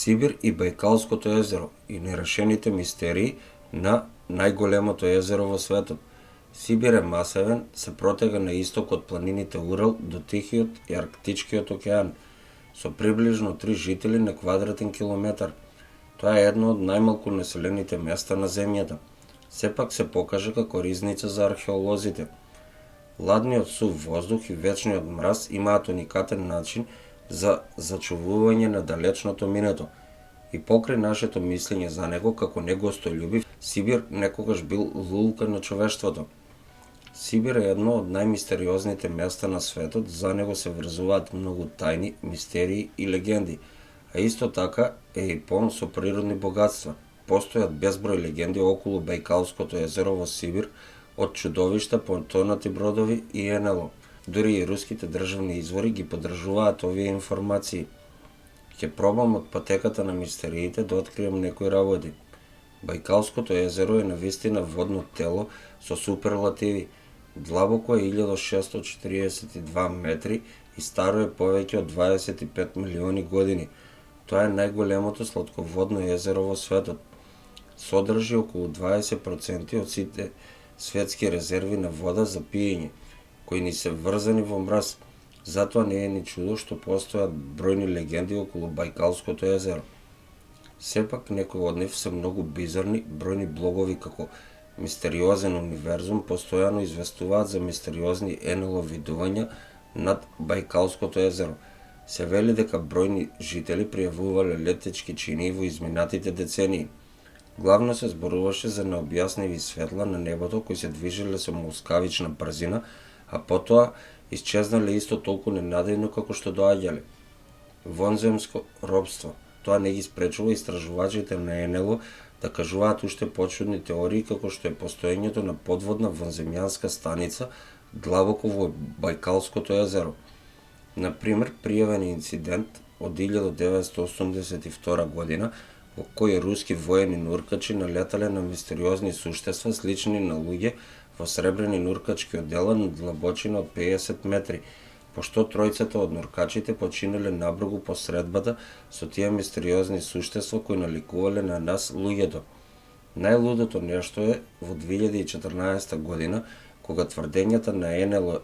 Сибир и Бајкалското езеро и нерешените мистерии на најголемото езеро во светот. Сибир е масивен, се протега на исток од планините Урал до Тихиот и Арктичкиот океан, со приближно 3 жители на квадратен километар. Тоа е едно од најмалку населените места на земјата. Сепак се покажа како ризница за археолозите. Ладниот сув воздух и вечниот мраз имаат уникатен начин за зачувување на далечното минато. И покрај нашето мислење за него како негостољубив, Сибир некогаш бил лулка на човештвото. Сибир е едно од најмистериозните места на светот, за него се врзуваат многу тајни, мистерии и легенди, а исто така е и полн со природни богатства. Постојат безброј легенди околу Бајкалското езеро во Сибир, од чудовишта, понтонати бродови и НЛО. Дури и руските државни извори ги поддржуваат овие информации. Ќе пробам од патеката на мистериите да открием некои работи. Бајкалското езеро е навистина водно тело со суперлативи. Длабоко е 1642 метри и старо е повеќе од 25 милиони години. Тоа е најголемото сладководно езеро во светот. Содржи околу 20% од сите светски резерви на вода за пиење, кои ни се врзани во мраз. Затоа не е ни чудо што постојат бројни легенди околу Бајкалското езеро. Сепак некои од нив се многу бизарни, бројни блогови како Мистериозен универзум постојано известуваат за мистериозни НЛО видувања над Бајкалското езеро. Се вели дека бројни жители пријавувале летечки чинии во изминатите децении. Главно се зборуваше за необјасневи светла на небото кои се движеле со мускавична брзина, а потоа исчезнале исто толку ненадејно како што доаѓале. Вонземско робство. Тоа не ги спречува истражувачите на НЛО да кажуваат уште почудни теории како што е постоењето на подводна вонземјанска станица длабоко во Бајкалското езеро. Например, пријавен инцидент од 1982 година во кој руски воени нуркачи налетале на мистериозни суштества слични на луѓе во сребрени нуркачки одела на длабочина од 50 метри, пошто тројцата од нуркачите починале набргу по средбата со тие мистериозни суштества кои наликувале на нас луѓето. Најлудото нешто е во 2014 година, кога тврдењата на НЛО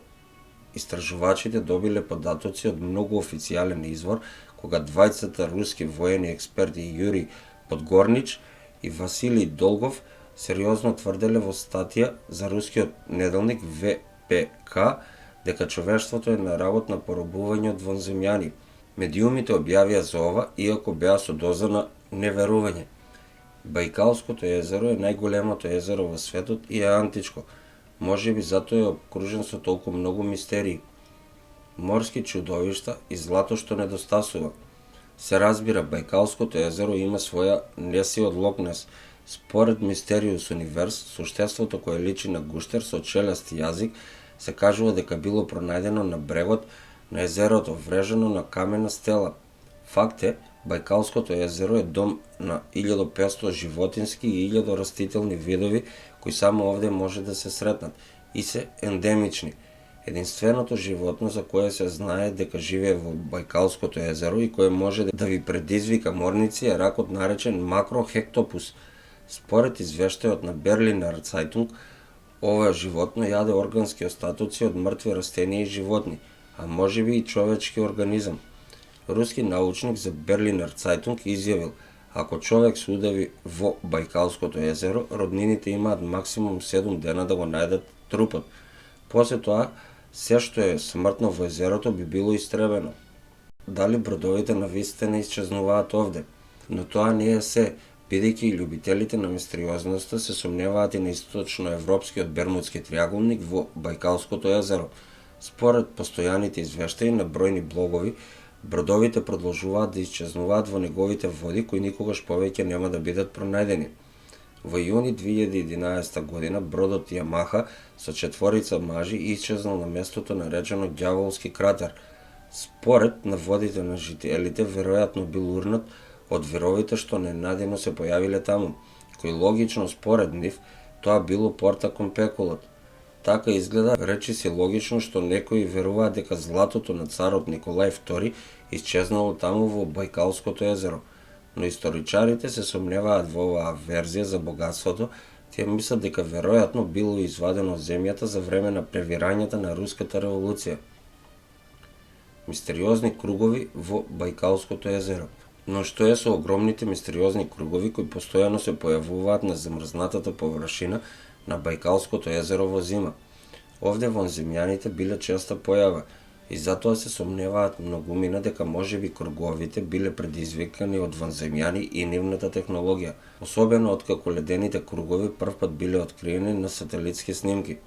истражувачите добиле податоци од многу официјален извор, кога двајцата руски воени експерти Јури Подгорнич и Василий Долгов сериозно тврделе во статија за рускиот неделник ВПК дека човештвото е на работ на поробување од вонземјани. Медиумите објавија за ова, иако беа со доза на неверување. Бајкалското езеро е најголемото езеро во светот и е античко. Можеби затоа е обкружен со толку многу мистерии. Морски чудовишта и злато што недостасува. Се разбира, Бајкалското езеро има своја неси од Локнес. Според Мистериус Универс, суштеството кое личи на гуштер со челест јазик, се кажува дека било пронајдено на брегот на езерото, врежено на камена стела. Факт е, Бајкалското езеро е дом на 1500 животински и 1000 растителни видови кои само овде може да се сретнат и се ендемични. Единственото животно за кое се знае дека живее во Бајкалското езеро и кое може да ви предизвика морници е ракот наречен макрохектопус. Според извештајот на Берлинер Цајтунг, ова животно јаде органски остатоци од мртви растенија и животни, а можеби и човечки организам. Руски научник за Берлинер Цајтунг изјавил: ако човек се удави во Бајкалското езеро, роднините имаат максимум 7 дена да го најдат трупот. После тоа, се што е смртно во езерото би било истребено. Дали бродовите навистина исчезнуваат овде? Но тоа не е се, бидејќи и љубителите на мистериозноста се сомневаат и на источноевропскиот Бермудски триаголник во Бајкалското езеро. Според постојаните извештаи на бројни блогови, бродовите продолжуваат да исчезнуваат во неговите води кои никогаш повеќе нема да бидат пронајдени. Во јуни 2011 година бродот Јамаха со 4 мажи исчезнал на местото наречено Ѓаволски кратер. Според наводите на жителите, веројатно бил урнат од веровите што ненадено се појавиле таму, кои логично според нив тоа било порта кон пеколот. Така изгледа, речиси логично што некои веруваат дека златото на царот Николај II исчезнало таму во Бајкалското езеро. но историчарите се сомневаат во оваа верзија за богатството. Тие мислат дека веројатно било извадено од земјата за време на превирањата на Руската револуција. Мистериозни кругови во Бајкалското езеро. Но што е со огромните мистериозни кругови кои постојано се појавуваат на замрзнатата површина на Бајкалското езеро во зима? Овде вонземјаните биле честа појава и затоа се сомневаат многумина дека можеби круговите биле предизвикани од вонземјани и нивната технологија, особено откако ледените кругови првпат биле откриени на сателитски снимки.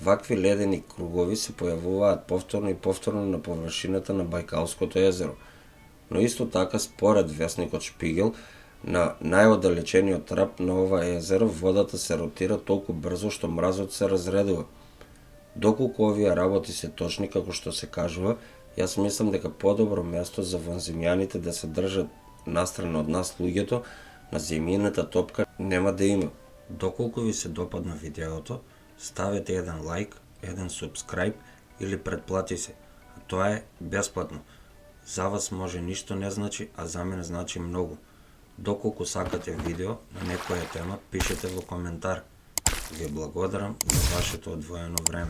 Вакви ледени кругови се појавуваат повторно и повторно на површината на Бајкалското езеро. Но исто така, според весникот Шпигел, на најоддалечениот трап на ова езеро водата се ротира толку брзо што мразот се разредува. Доколку овие работи се точни како што се кажува, јас мислам дека подобро место за вонземјаните да се држат настрана од нас луѓето на земјината топка нема да има. Доколку ви се допадна видеото, ставете еден лайк, еден субскрајб или претплати се, а тоа е бесплатно. За вас може ништо не значи, а за мене значи многу. Доколку сакате видео на некоја тема, пишете во коментар. Ви благодарам за вашето одвоено време.